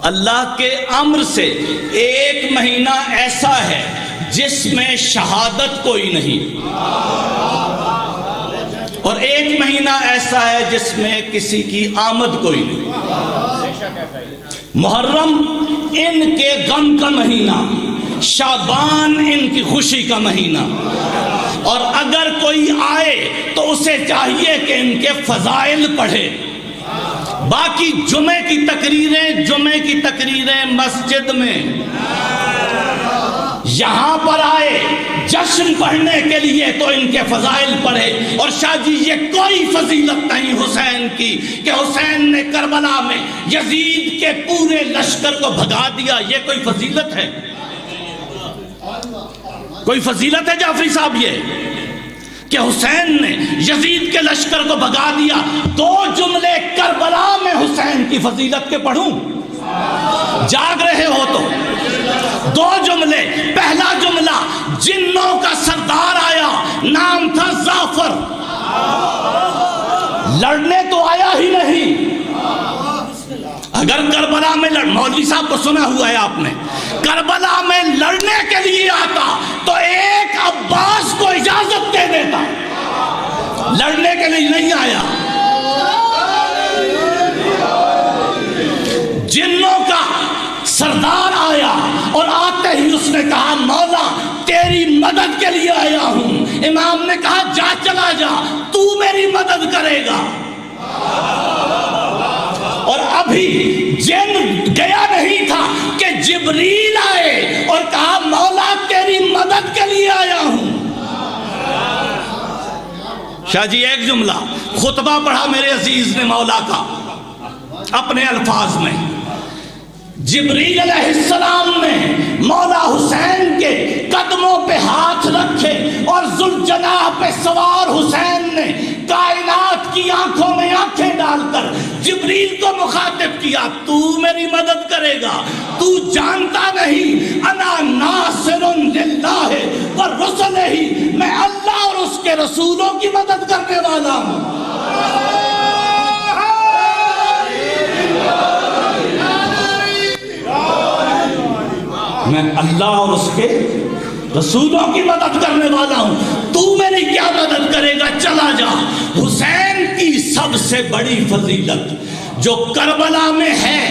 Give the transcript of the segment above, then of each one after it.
اللہ کے امر سے ایک مہینہ ایسا ہے جس میں شہادت کوئی نہیں، اور ایک مہینہ ایسا ہے جس میں کسی کی آمد کوئی نہیں۔ محرم ان کے غم کا مہینہ، شعبان ان کی خوشی کا مہینہ، اور اگر کوئی آئے تو اسے چاہیے کہ ان کے فضائل پڑھے۔ باقی جمعے کی تقریریں مسجد میں، یہاں پر آئے جشن پڑھنے کے لیے تو ان کے فضائل پڑھے۔ اور شاہ جی یہ کوئی فضیلت نہیں حسین کی کہ حسین نے کربلا میں یزید کے پورے لشکر کو بھگا دیا، یہ کوئی فضیلت ہے؟ کوئی فضیلت ہے جعفری صاحب یہ کہ حسین نے یزید کے لشکر کو بھگا دیا؟ دو جملے کربلا میں حسین کی فضیلت کے پڑھوں؟ جاگ رہے ہو تو دو جملے۔ پہلا جملہ، جنوں کا سردار آیا، نام تھا زعفر، لڑنے تو آیا ہی نہیں۔ اگر کربلا میں مولوی صاحب کو سنا ہوا ہے آپ نے، کربلا میں لڑنے کے لیے آتا تو ایک عباس کو اجازت دے دیتا، لڑنے کے لیے نہیں آیا۔ جنوں کا سردار آیا اور آتے ہی اس نے کہا مولا تیری مدد کے لیے آیا ہوں۔ امام نے کہا جا چلا جا، تو میری مدد کرے گا۔ اور ابھی جن گیا نہیں تھا کہ جبریل آئے اور کہا مولا تیری مدد کے لیے آیا ہوں۔ شاہ جی ایک جملہ خطبہ پڑھا میرے عزیز نے مولا کا اپنے الفاظ میں۔ جبریل علیہ السلام نے مولا حسین کے قدموں پہ ہاتھ رکھے اور ذوالجناح پہ سوار حسین نے کائنات کی آنکھوں میں آنکھیں ڈال کر جبریل کو مخاطب کیا، تو میری مدد کرے گا، تو جانتا نہیں انا ناصر للہ والرسلہ، میں اللہ اور اس کے رسولوں کی مدد کرنے والا ہوں۔ میں اللہ اور اس کے رسولوں کی مدد کرنے والا ہوں، تو میری کیا مدد کرے گا، چلا جا۔ حسین کی سب سے بڑی فضیلت جو کربلا میں ہے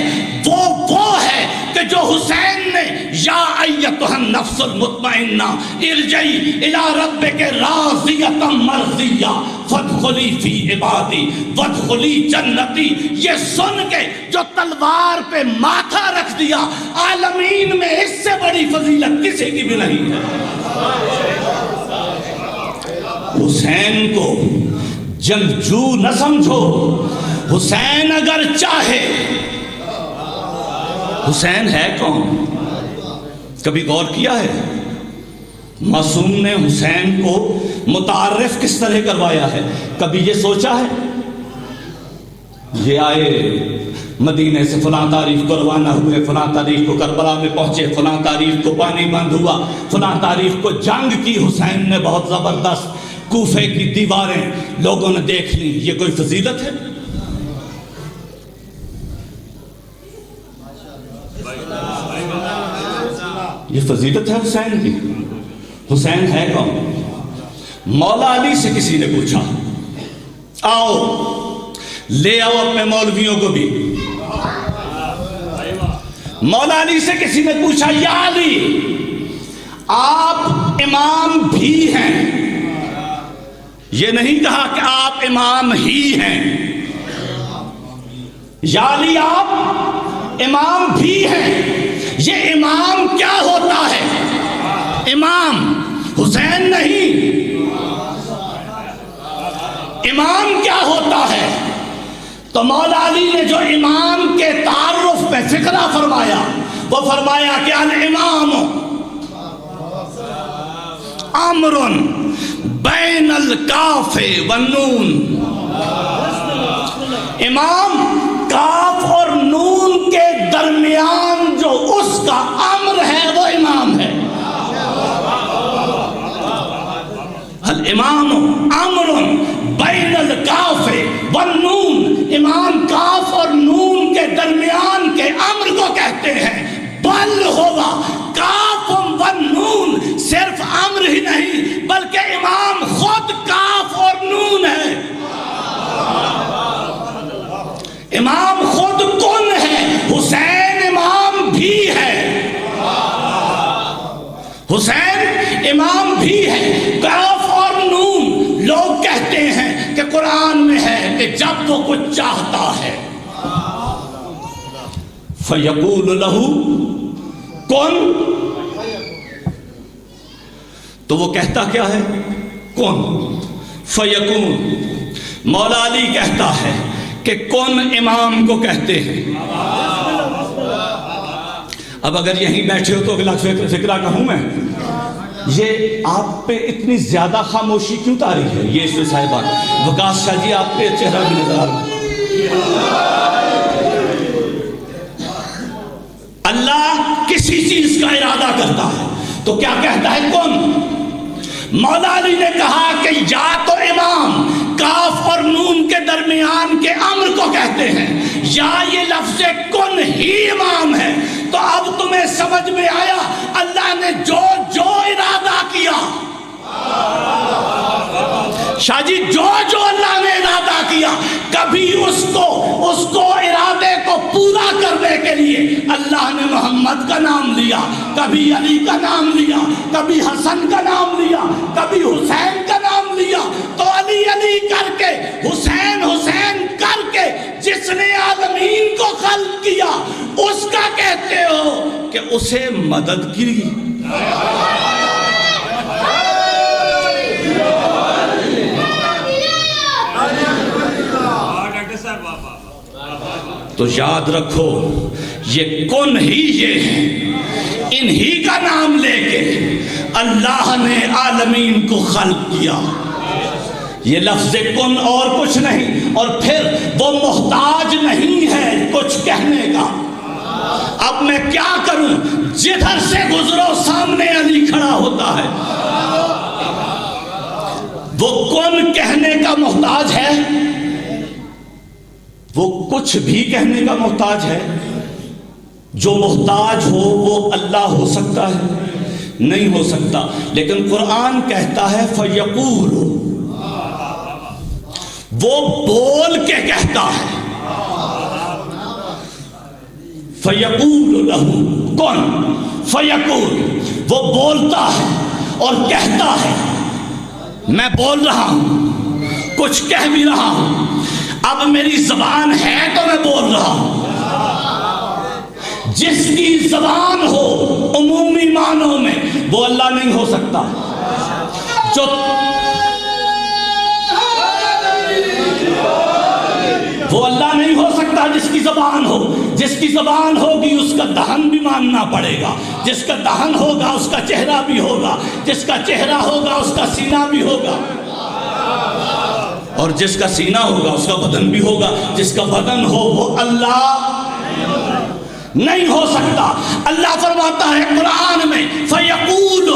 وہ ہے کہ جو حسین نے یا ایتھا النفس المطمئنہ ارجعی الی ربک راضیۃ مرضیہ فادخلی فی عبادی وادخلی جنتی، یہ سن کے جو تلوار پہ ماتھا رکھ دیا، عالمین میں اس سے بڑی فضیلت کسی کی بھی نہیں ہے۔ حسین کو جنگجو نہ سمجھو، حسین اگر چاہے، حسین ہے کون؟ کبھی غور کیا ہے؟ معصوم نے حسین کو متعارف کس طرح کروایا ہے؟ کبھی یہ سوچا ہے؟ یہ آئے مدینے سے فلاں تاریخ کو روانہ ہوئے، فلاں تاریخ کو کربلا میں پہنچے، فلاں تاریخ کو پانی بند ہوا، فلاں تاریخ کو جنگ کی حسین نے بہت زبردست، کوفے کی دیواریں لوگوں نے دیکھ لی، یہ کوئی فضیلت ہے؟ یہ فضیلت ہے حسین کی؟ حسین ہے کون؟ مولا علی سے کسی نے پوچھا، آؤ لے آؤ اپنے مولویوں کو بھی۔ مولا علی سے کسی نے پوچھا، یا علی آپ امام بھی ہیں؟ یہ نہیں کہا کہ آپ امام ہی ہیں، یا علی آپ امام بھی ہیں۔ یہ امام کیا ہوتا ہے؟ امام حسین نہیں، امام کیا ہوتا ہے؟ تو مولا علی نے جو امام کے تعارف پہ فقرہ فرمایا، وہ فرمایا کہ الامام امر بین الکاف والنون، امام کاف اور نون کے درمیان جو اس کا امر ہے وہ امام ہے۔ الامام امر بین الکاف والنون، امام کاف اور نون کے درمیان کے حسین امام بھی ہے. کاف اور نون لوگ کہتے ہیں کہ قرآن میں ہے کہ جب وہ کچھ چاہتا ہے فَيَقُولُ لَهُ کن، تو وہ کہتا کیا ہے؟ کن فَيَقُولُ. مولا علی کہتا ہے کہ کن امام کو کہتے ہیں. اب اگر یہیں بیٹھے ہو تو اگلا فکرہ کہوں میں، یہ آپ پہ اتنی زیادہ خاموشی کیوں طاری ہے؟ یہ اس میں صاحبان وقاص شاہ جی آپ پہ چہرہ بھی نظر آ رہا ہے. اللہ کسی چیز کا ارادہ کرتا ہے تو کیا کہتا ہے؟ کن. مولا علی نے کہا کہ یا تو امام کاف اور نون کے درمیان کے امر کو کہتے ہیں یا یہ لفظ کن ہی امام ہے. تو اب تمہیں سمجھ میں آیا اللہ نے جو جو ارادہ کیا، شاہ جی جو اللہ نے ارادہ کیا، کبھی اس کو ارادے کو پورا کرنے کے لیے اللہ نے محمد کا نام لیا، کبھی علی کا نام لیا، کبھی حسن کا نام لیا، کبھی حسین کا نام لیا. تو علی علی کر کے، حسین حسین کر کے جس نے عالمین کو خلق کیا اس کا کہتے ہو کہ اسے مدد کی. تو یاد رکھو یہ کن ہی یہ ہے، انہی کا نام لے کے اللہ نے عالمین کو خلق کیا. یہ لفظ کن اور کچھ نہیں، اور پھر وہ محتاج نہیں ہے کچھ کہنے کا. اب میں کیا کروں؟ جدھر سے گزرو سامنے علی کھڑا ہوتا ہے. وہ کن کہنے کا محتاج ہے؟ وہ کچھ بھی کہنے کا محتاج ہے؟ جو محتاج ہو وہ اللہ ہو سکتا ہے؟ نہیں ہو سکتا. لیکن قرآن کہتا ہے فَيَقُولُ، وہ بول کے کہتا ہے. فَيَقُولُ لَهُ کن فَيَقُولُ، وہ بولتا ہے اور کہتا ہے. میں بول رہا ہوں، کچھ کہہ بھی رہا ہوں، اب میری زبان ہے تو میں بول رہا ہوں. جس کی زبان ہو عمومی معنوں میں وہ اللہ نہیں ہو سکتا. جو وہ اللہ نہیں ہو سکتا جس کی زبان ہو. جس کی زبان ہوگی اس کا دہن بھی ماننا پڑے گا. جس کا دہن ہوگا اس کا چہرہ بھی ہوگا. جس کا چہرہ ہوگا اس کا سینہ بھی ہوگا. اور جس کا سینہ ہوگا اس کا بدن بھی ہوگا. جس کا بدن ہو وہ اللہ نہیں ہو سکتا. اللہ فرماتا ہے قرآن میں فَيَقُولُ،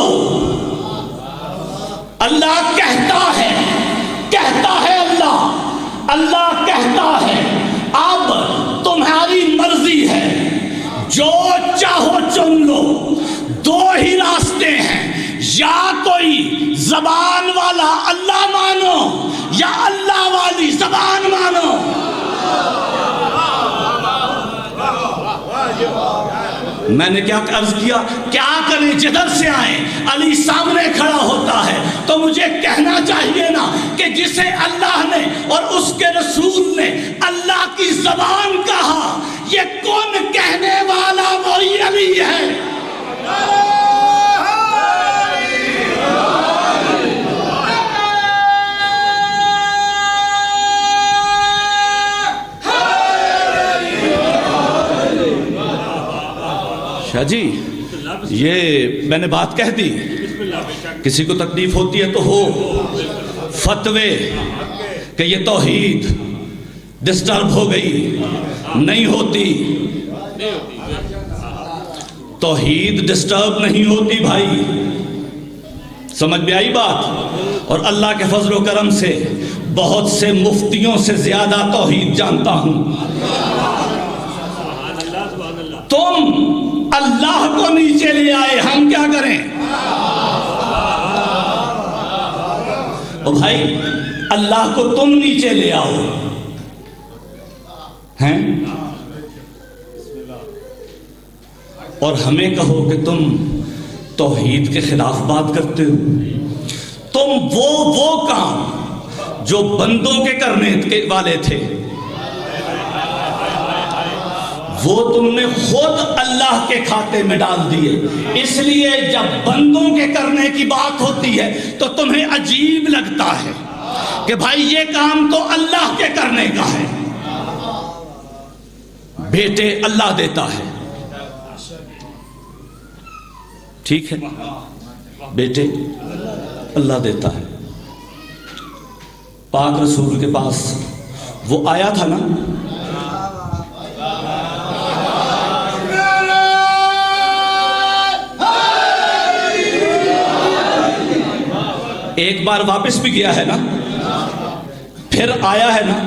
اللہ کہتا ہے اللہ کہتا ہے. اب تمہاری مرضی ہے، جو چاہو چن لو. دو ہی راستے ہیں، یا کوئی زبان والا اللہ مانو یا اللہ والی زبان مانو. میں نے کیا عرض کیا؟ کیا کریں جدھر سے آئیں علی سامنے کھڑا ہوتا ہے تو مجھے کہنا چاہیے نا کہ جسے اللہ نے اور اس کے رسول نے اللہ کی زبان کہا، یہ کون کہنے والا وہی علی ہے. شاہ جی یہ میں نے بات کہہ دی، کسی کو تکلیف ہوتی ہے تو ہو. فتوے کہ یہ توحید ڈسٹرب ہو گئی، نہیں ہوتی. توحید ڈسٹرب نہیں ہوتی بھائی، سمجھ میں آئی بات؟ اور اللہ کے فضل و کرم سے بہت سے مفتیوں سے زیادہ توحید جانتا ہوں. تم اللہ کو نیچے لے آئے، ہم کیا کریں؟ او بھائی اللہ کو تم نیچے لے آؤ ہیں اور ہمیں کہو کہ تم توحید کے خلاف بات کرتے ہو. تم وہ کام جو بندوں کے کرنے کے والے تھے وہ تم نے خود اللہ کے کھاتے میں ڈال دیے. اس لیے جب بندوں کے کرنے کی بات ہوتی ہے تو تمہیں عجیب لگتا ہے کہ بھائی یہ کام تو اللہ کے کرنے کا ہے. بیٹے اللہ دیتا ہے, ٹھیک ہے, بیٹے اللہ دیتا ہے. پاک رسول کے پاس وہ آیا تھا نا, ایک بار واپس بھی گیا ہے نا, پھر آیا ہے نا.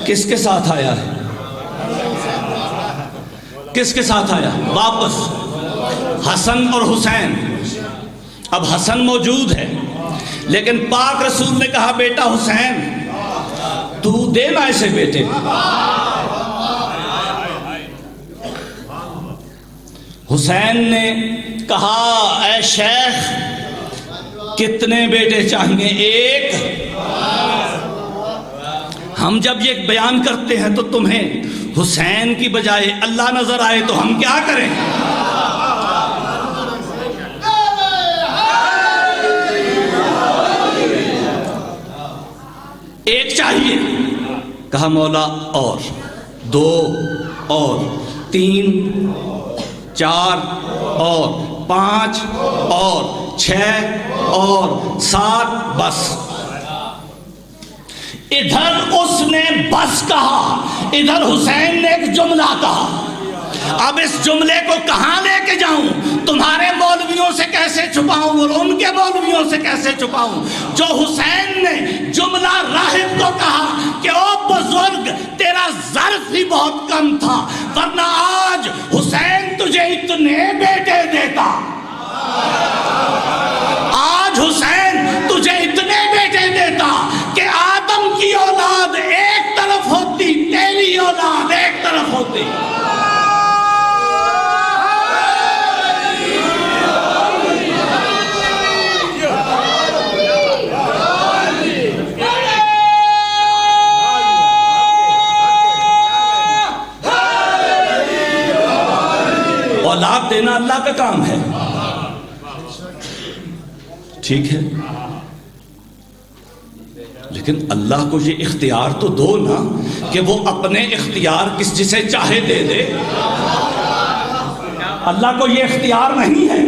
کس کے ساتھ آیا ہے؟ کس کے ساتھ آیا واپس؟ حسن اور حسین. اب حسن موجود ہے لیکن پاک رسول نے کہا بیٹا حسین تو دے نا ایسے بیٹے. حسین نے کہا اے شیخ کتنے بیٹے چاہیے؟ ایک. ہم جب یہ بیان کرتے ہیں تو تمہیں حسین کی بجائے اللہ نظر آئے تو ہم کیا کریں؟ ایک چاہیے. کہا مولا اور دو اور تین چار اور پانچ اور چھ اور سات, بس. ادھر اس نے بس کہا, ادھر حسین نے ایک جملہ کہا. اب اس جملے کو کہاں لے کے جاؤں؟ تمہارے مولویوں سے کیسے چھپاؤں اور ان کے مولویوں سے کیسے چھپاؤں؟ جو حسین نے جملہ راہب کو کہا کہ او بزرگ تیرا ظرف ہی بہت کم تھا ورنہ آج حسین تجھے اتنے بیٹے دیتا. آج حسین تجھے اتنے بیٹے دیتا کہ آدم کی اولاد ایک طرف ہوتی, تیری اولاد ایک طرف ہوتی. اولاد دینا اللہ کا کام ہے, ٹھیک ہے, لیکن اللہ کو یہ اختیار تو دو نا کہ وہ اپنے اختیار جسے چاہے دے دے. اللہ کو یہ اختیار نہیں ہے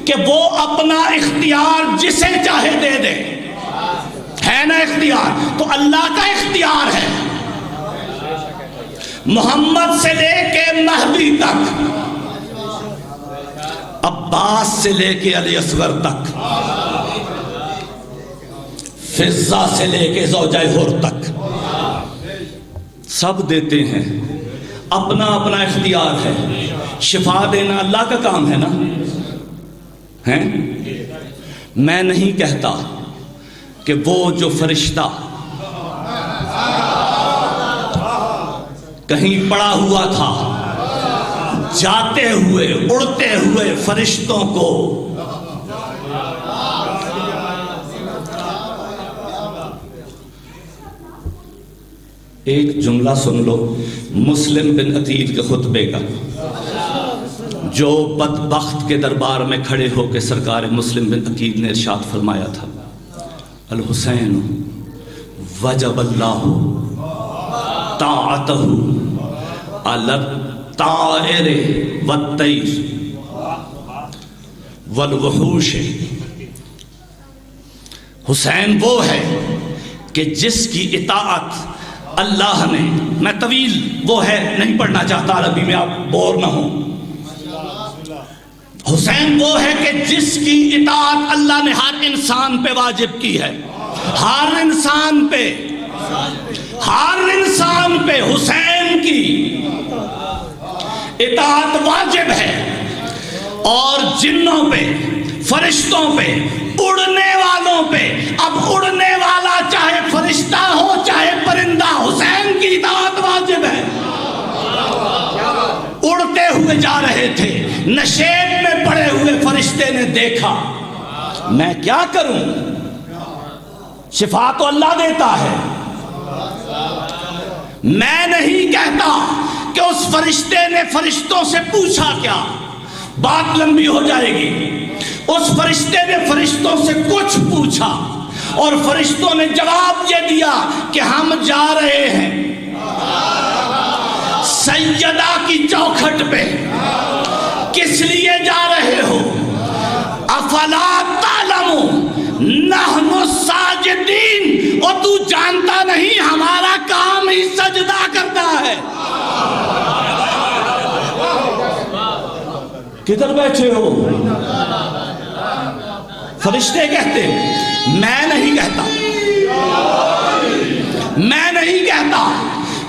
کہ وہ اپنا اختیار جسے چاہے دے دے, ہے نا اختیار, تو اللہ کا اختیار ہے. محمد سے لے کے مہدی تک, عباس سے لے کے علی اصغر تک, فضہ سے لے کے زوجہ حر تک, سب دیتے ہیں. اپنا اپنا اختیار ہے. شفا دینا اللہ کا کام ہے نا, ہیں؟ میں نہیں کہتا کہ وہ جو فرشتہ کہیں پڑا ہوا تھا جاتے ہوئے اڑتے ہوئے فرشتوں کو ایک جملہ سن لو مسلم بن عقیل کے خطبے کا, جو بدبخت کے دربار میں کھڑے ہو کے سرکار مسلم بن عقیل نے ارشاد فرمایا تھا الحسین وجب اللہ طاعتہ علی الطائر والطیر والوحوش. حسین وہ ہے کہ جس کی اطاعت اللہ نے, میں طویل وہ ہے نہیں پڑھنا چاہتا عربی میں, آپ بور نہ ہوں. حسین وہ ہے کہ جس کی اطاعت اللہ نے ہر انسان پہ واجب کی ہے, ہر انسان پہ, ہر انسان پہ حسین کی اطاعت واجب ہے. اور جنوں پہ, فرشتوں پہ, اڑنے والوں پہ, اب اڑنے والا چاہے فرشتہ ہو چاہے پرندہ, حسین کی اطاعت واجب ہے. اڑتے ہوئے جا رہے تھے, نشیب میں بڑے ہوئے فرشتے نے دیکھا، میں کیا کروں؟ شفا تو اللہ دیتا ہے، میں نہیں کہتا کہ اس فرشتے نے فرشتوں سے پوچھا کیا، بات لمبی ہو جائے گی۔ اس فرشتے نے فرشتوں سے کچھ پوچھا اور فرشتوں نے جواب یہ دیا کہ ہم جا رہے ہیں سیدہ کی چوکھٹ پہ۔ کس لیے جا رہے ہو؟ افلا تعلمون نحن الساجدین، اور تو جانتا نہیں ہمارا کام ہی سجدہ کرنا ہے۔ کدھر بیٹھے ہو؟ فرشتے کہتے، میں نہیں کہتا، میں نہیں کہتا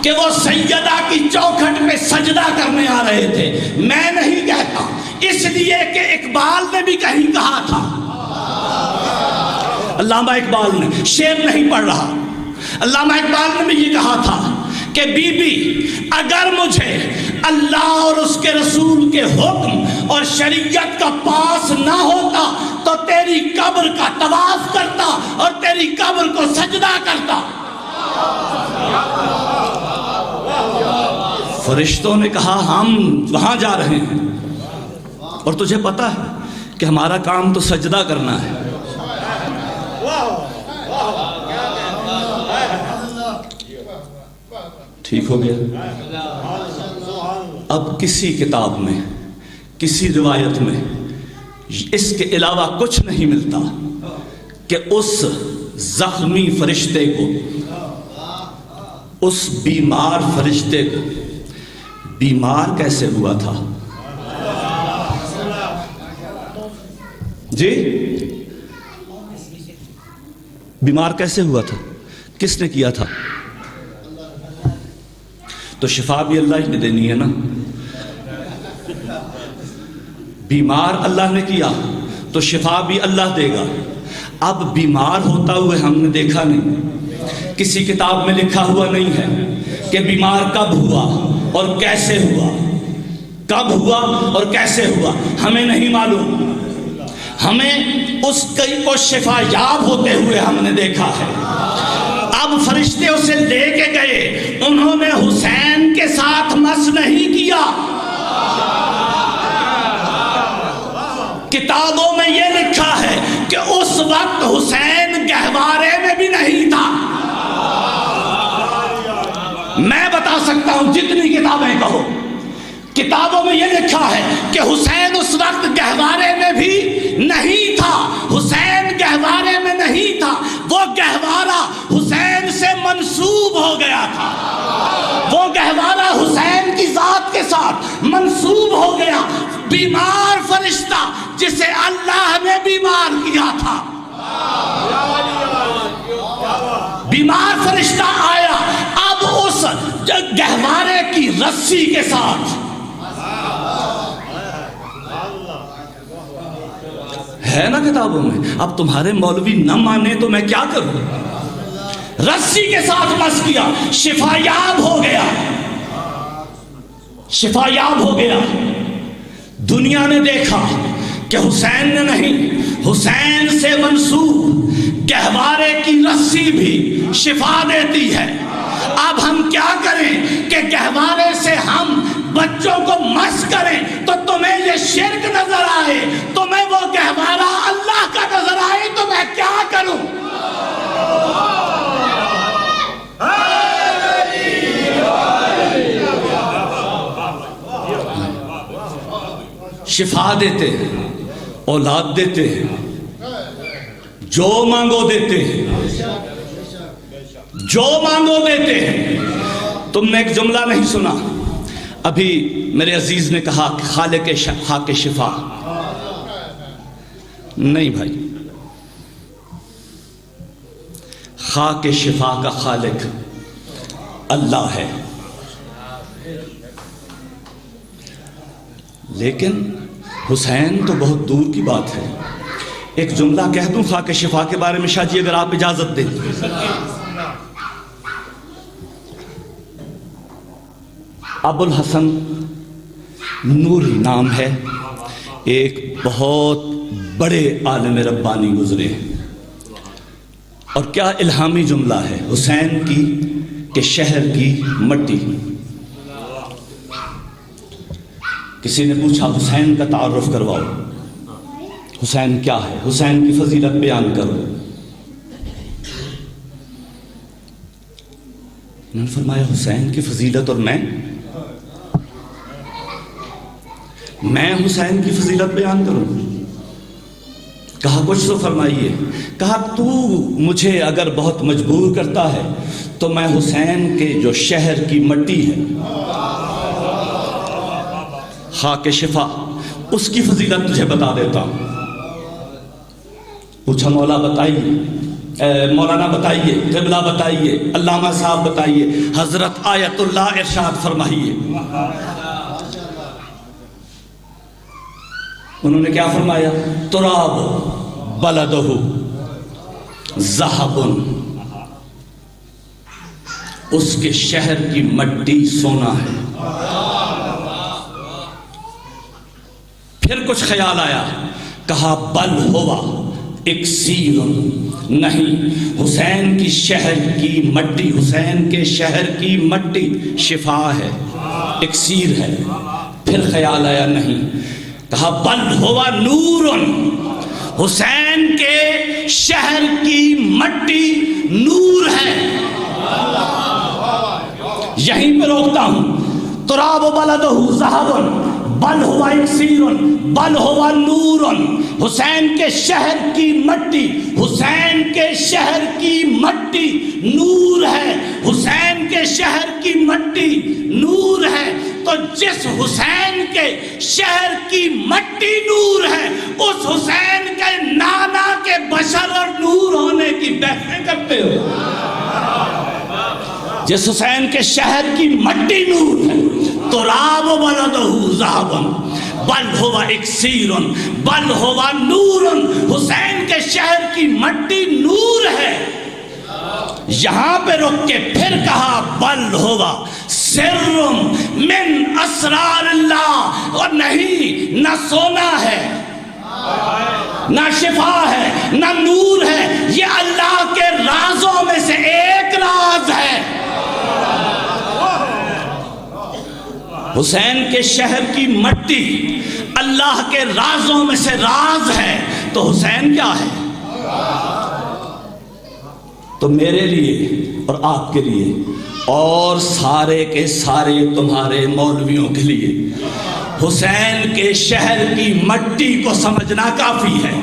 کہ وہ سیدہ کی چوکھٹ پہ سجدہ کرنے آ رہے تھے، میں نہیں کہتا، اس لیے کہ اقبال نے بھی کہیں کہا تھا، علامہ اقبال نے، شعر نہیں پڑھ رہا، علامہ اقبال نے بھی یہ کہا تھا کہ بی بی اگر مجھے اللہ اور اس کے رسول کے حکم اور شریعت کا پاس نہ ہوتا تو تیری قبر کا طواف کرتا اور تیری قبر کو سجدہ کرتا۔ فرشتوں نے کہا ہم وہاں جا رہے ہیں اور تجھے پتا ہے کہ ہمارا کام تو سجدہ کرنا ہے۔ ٹھیک ہو گیا؟ اب کسی کتاب میں، کسی روایت میں اس کے علاوہ کچھ نہیں ملتا کہ اس زخمی فرشتے کو، اس بیمار فرشتے کو بیمار کیسے ہوا تھا؟ جی بیمار کیسے ہوا تھا؟ کس نے کیا تھا؟ تو شفا بھی اللہ ہی نے دینی ہے نا۔ بیمار اللہ نے کیا تو شفا بھی اللہ دے گا۔ اب بیمار ہوتا ہوئے ہم نے دیکھا نہیں، کسی کتاب میں لکھا ہوا نہیں ہے کہ بیمار کب ہوا اور کیسے ہوا، کب ہوا اور کیسے ہوا، ہمیں نہیں معلوم۔ ہمیں اس کو شفا یاب ہوتے ہوئے ہم نے دیکھا ہے۔ اب فرشتے اسے لے کے گئے، انہوں نے حسین کے ساتھ مس نہیں کیا۔ کتابوں میں یہ لکھا ہے کہ اس وقت حسین گہوارے میں بھی نہیں تھا۔ میں بتا سکتا ہوں جتنی کتابیں کہو، کتابوں میں یہ لکھا ہے کہ حسین اس وقت گہوارے میں بھی نہیں تھا، حسین گہوارے میں نہیں تھا، وہ گہوارہ حسین سے منسوب ہو گیا تھا، وہ گہوارہ حسین کی ذات کے ساتھ منسوب ہو گیا۔ بیمار فرشتہ جسے اللہ نے بیمار کیا تھا، بیمار فرشتہ آیا، اب اس گہوارے کی رسی کے ساتھ ہے نا کتابوں میں۔ اب تمہارے مولوی نہ مانے تو میں کیا کروں؟ رسی کے ساتھ مس کیا، شفا یاب ہو گیا، شفا یاب ہو گیا۔ دنیا نے دیکھا کہ حسین نے نہیں، حسین سے منسوب گہوارے کی رسی بھی شفا دیتی ہے۔ اب ہم کیا کریں کہ گہوارے سے ہم بچوں کو مس کریں تو تمہیں یہ شرک نظر آئے، تمہیں وہ گہوارہ اللہ کا نظر آئے، تو میں کیا کروں؟ شفا دیتے ہیں، اولاد دیتے ہیں، جو مانگو دیتے ہیں، جو مانگو دیتے ہیں۔ تم نے ایک جملہ نہیں سنا ابھی میرے عزیز نے کہا خالق خاک شفا، نہیں بھائی، خاک شفا کا خالق اللہ ہے، لیکن حسین تو بہت دور کی بات ہے۔ ایک جملہ کہہ دوں خاک شفا کے بارے میں شاہ جی اگر آپ اجازت دیں۔ ابو الحسن نوری نام ہے، ایک بہت بڑے عالم ربانی گزرے اور کیا الہامی جملہ ہے، حسین کی کہ شہر کی مٹی۔ کسی نے پوچھا حسین کا تعارف کرواؤ، حسین کیا ہے، حسین کی فضیلت بیان کرو۔ انہوں نے فرمایا حسین کی فضیلت اور میں حسین کی فضیلت بیان کروں؟ کہا کچھ تو فرمائیے۔ کہا تو مجھے اگر بہت مجبور کرتا ہے تو میں حسین کے جو شہر کی مٹی ہے، خاک شفا، اس کی فضیلت تجھے بتا دیتا ہوں۔ پوچھا مولانا بتائیے، قبلہ بتائیے، علامہ صاحب بتائیے، حضرت آیت اللہ ارشاد فرمائیے۔ انہوں نے کیا فرمایا؟ تراب بلدہ ذہب، اس کے شہر کی مٹی سونا ہے۔ پھر کچھ خیال آیا، کہا بل ہوا اکسیر، نہیں، حسین کی شہر کی مٹی، حسین کے شہر کی مٹی شفا ہے، اکسیر ہے۔ پھر خیال آیا نہیں، کہا بل ہوا نور، حسین کے شہر کی مٹی نور ہے۔ یہیں پہ روکتا ہوں۔ تراب بلدہ ذہب بل ہوا اکسیر بل ہوا نور، حسین کے شہر کی مٹی، حسین کے شہر کی مٹی نور ہے، حسین کے شہر کی مٹی نور ہے۔ تو جس حسین کے شہر کی مٹی نور ہے، اس حسین کے نانا کے بشر اور نور ہونے کی بحثیں کرتے ہو۔ جس حسین کے شہر کی مٹی نور ہے، تراب بلدہ ذہب بل ہوا اکسیر بل ہوا نور، حسین کے شہر کی مٹی نور ہے۔ یہاں پہ رک کے پھر کہا بل ہوا سر من اسرار اللہ، اور نہیں، نہ سونا ہے، نہ شفا ہے، نہ نور ہے، یہ اللہ کے رازوں میں سے ایک راز ہے۔ حسین کے شہر کی مٹی اللہ کے رازوں میں سے راز ہے، تو حسین کیا ہے؟ تو میرے لیے اور آپ کے لیے اور سارے کے سارے تمہارے مولویوں کے لیے حسین کے شہر کی مٹی کو سمجھنا کافی ہے۔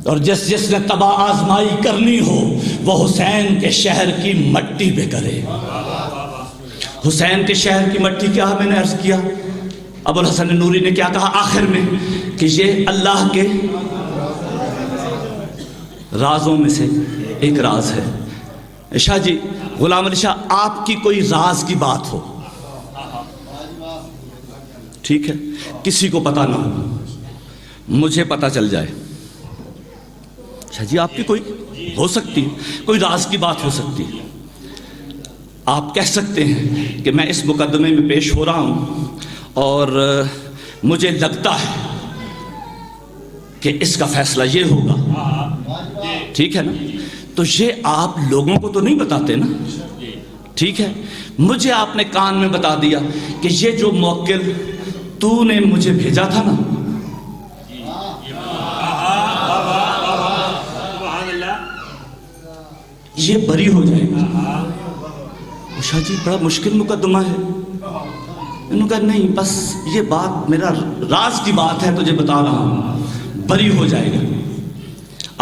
اور جس نے تباہ آزمائی کرنی ہو وہ حسین کے شہر کی مٹی پہ کرے۔ حسین کے شہر کی مٹی کیا میں نے عرض کیا، ابو الحسن نوری نے کیا کہا آخر میں، کہ یہ اللہ کے رازوں میں سے ایک راز ہے۔ شاہ جی، غلام علی شاہ، آپ کی کوئی راز کی بات ہو، ٹھیک ہے، کسی کو پتا نہ ہو، مجھے پتا چل جائے، شاہ جی آپ کی کوئی ہو سکتی، کوئی راز کی بات ہو سکتی، آپ کہہ سکتے ہیں کہ میں اس مقدمے میں پیش ہو رہا ہوں اور مجھے لگتا ہے کہ اس کا فیصلہ یہ ہوگا، ٹھیک ہے نا؟ تو یہ آپ لوگوں کو تو نہیں بتاتے نا، ٹھیک ہے؟ مجھے آپ نے کان میں بتا دیا کہ یہ جو موکل تو نے مجھے بھیجا تھا نا، یہ بری ہو جائے گا۔ شاہ جی بڑا مشکل مقدمہ ہے۔ انہوں نے کہا نہیں، بس یہ بات میرا راز کی بات ہے، تجھے بتا رہا ہوں، بری ہو جائے گا۔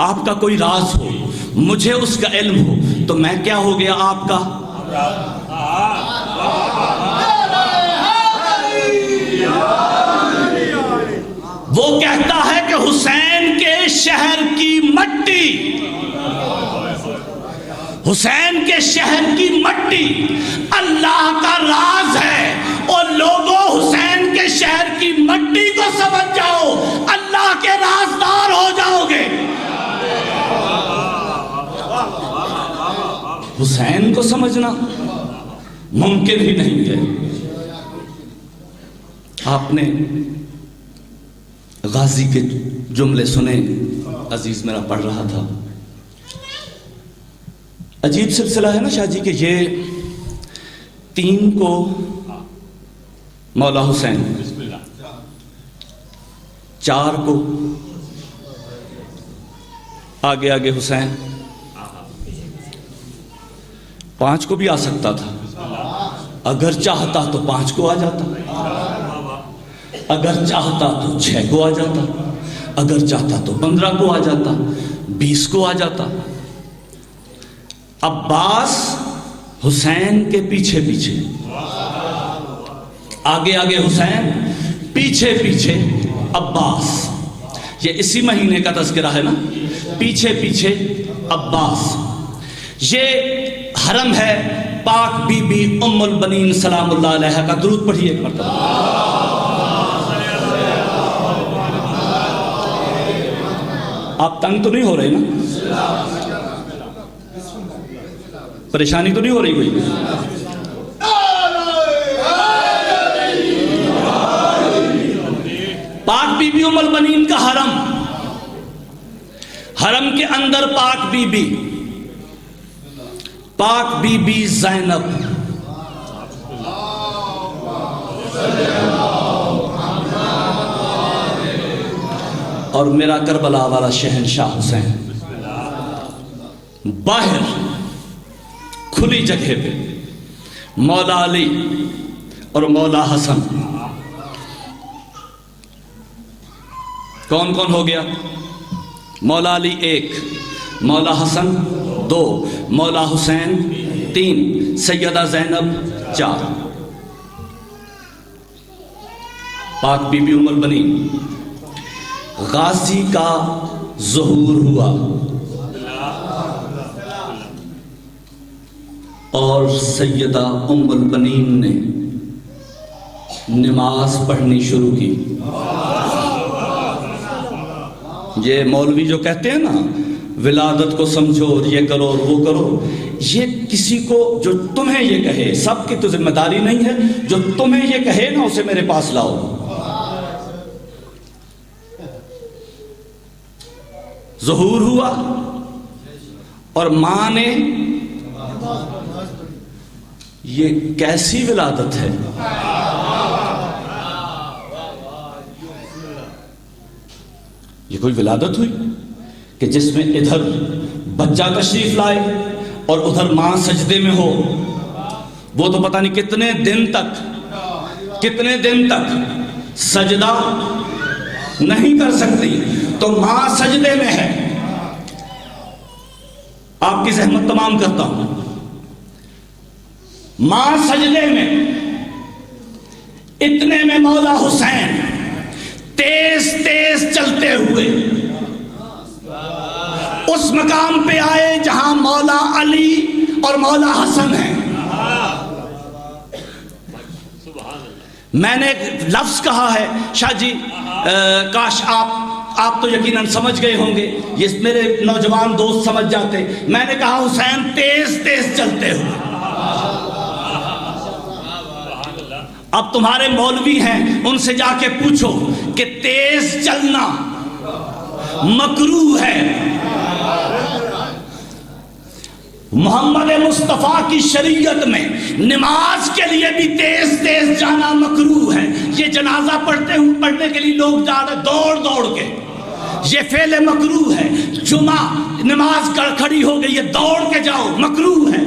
آپ کا کوئی راز ہو، مجھے اس کا علم ہو، تو میں کیا ہو گیا آپ کا؟ وہ کہتا ہے کہ حسین کے شہر کی مٹی، حسین کے شہر کی مٹی اللہ کا راز ہے، اور لوگوں حسین کے شہر کی مٹی کو سمجھ جاؤ، اللہ کے رازدار ہو جاؤ گے۔ حسین کو سمجھنا ممکن ہی نہیں ہے۔ آپ نے غازی کے جملے سنے عزیز میرا پڑھ رہا تھا. عجیب سلسلہ ہے نا شاہ جی کہ یہ 3 کو مولا حسین، 4 کو آگے آگے حسین، 5 کو بھی آ سکتا تھا. اگر چاہتا تو 5 کو آ جاتا، اگر چاہتا تو 6 کو آ جاتا، اگر چاہتا تو 15 کو آ جاتا، 20 کو آ جاتا. عباس حسین کے پیچھے پیچھے، آگے آگے حسین، پیچھے پیچھے عباس. یہ اسی مہینے کا تذکرہ ہے نا، پیچھے پیچھے عباس. یہ حرم ہے پاک بی بی ام البنین سلام اللہ علیہ کا. درود پڑھیے ایک مرتبہ. آپ تنگ تو نہیں ہو رہے نا؟ پریشانی تو نہیں ہو رہی کوئی؟ پاک بی بی ام البنین کا حرم، حرم کے اندر پاک بی بی، پاک بی بی زینب، اور میرا کربلا والا شہنشاہ حسین. باہر کھلی جگہ پہ مولا علی اور مولا حسن. کون کون ہو گیا؟ مولا علی 1، مولا حسن 2، مولا حسین 3، سیدہ زینب 4. پاک بی بی ام البنین. غازی کا ظہور ہوا اور سیدہ ام البنین نے نماز پڑھنی شروع کی. یہ مولوی جو کہتے ہیں نا ولادت کو سمجھو اور یہ کرو اور وہ کرو، یہ کسی کو جو تمہیں یہ کہے، سب کی تو ذمہ داری نہیں ہے، جو تمہیں یہ کہے نا اسے میرے پاس لاؤ. ظہور ہوا اور ماں نے، یہ کیسی ولادت ہے؟ یہ کوئی ولادت ہوئی کہ جس میں ادھر بچہ تشریف لائے اور ادھر ماں سجدے میں ہو؟ وہ تو پتہ نہیں کتنے دن تک سجدہ نہیں کر سکتی، تو ماں سجدے میں ہے. آپ کی زحمت تمام کرتا ہوں. ماں سجدے میں، اتنے میں مولا حسین تیز تیز چلتے ہوئے اس مقام پہ آئے جہاں مولا علی اور مولا حسن ہیں. میں نے ایک لفظ کہا ہے شاہ جی، کاش آپ تو یقیناً سمجھ گئے ہوں گے، یہ میرے نوجوان دوست سمجھ جاتے. میں نے کہا حسین تیز تیز چلتے ہوئے. اب تمہارے مولوی ہیں، ان سے جا کے پوچھو کہ تیز چلنا مکروہ ہے. محمد مصطفیٰ کی شریعت میں نماز کے لیے بھی تیز تیز جانا مکروہ ہے. یہ جنازہ پڑھنے کے لیے لوگ جا رہے دوڑ کے، یہ فعل مکروہ ہے. جمعہ نماز کھڑی ہو گئی، یہ دوڑ کے جاؤ، مکروہ ہے.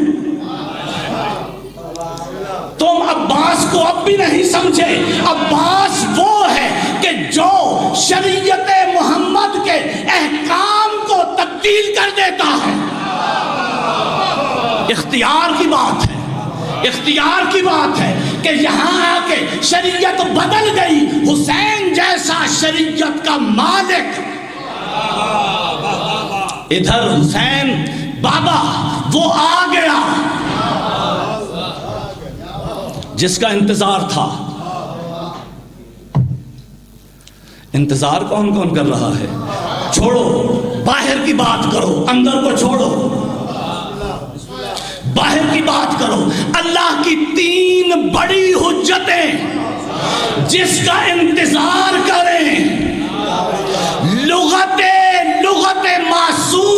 تم عباس کو اب بھی نہیں سمجھے. عباس وہ ہے کہ جو شریعت محمد کے احکام کو تبدیل کر دیتا ہے. اختیار کی بات ہے کہ یہاں آ کے شریعت بدل گئی. حسین جیسا شریعت کا مالک، ادھر حسین بابا وہ آ گیا جس کا انتظار تھا. انتظار کون کون کر رہا ہے؟ چھوڑو باہر کی بات کرو، اندر کو چھوڑو. باہر کی بات کرو. اللہ کی 3 بڑی حجتیں جس کا انتظار کریں لغت معصوم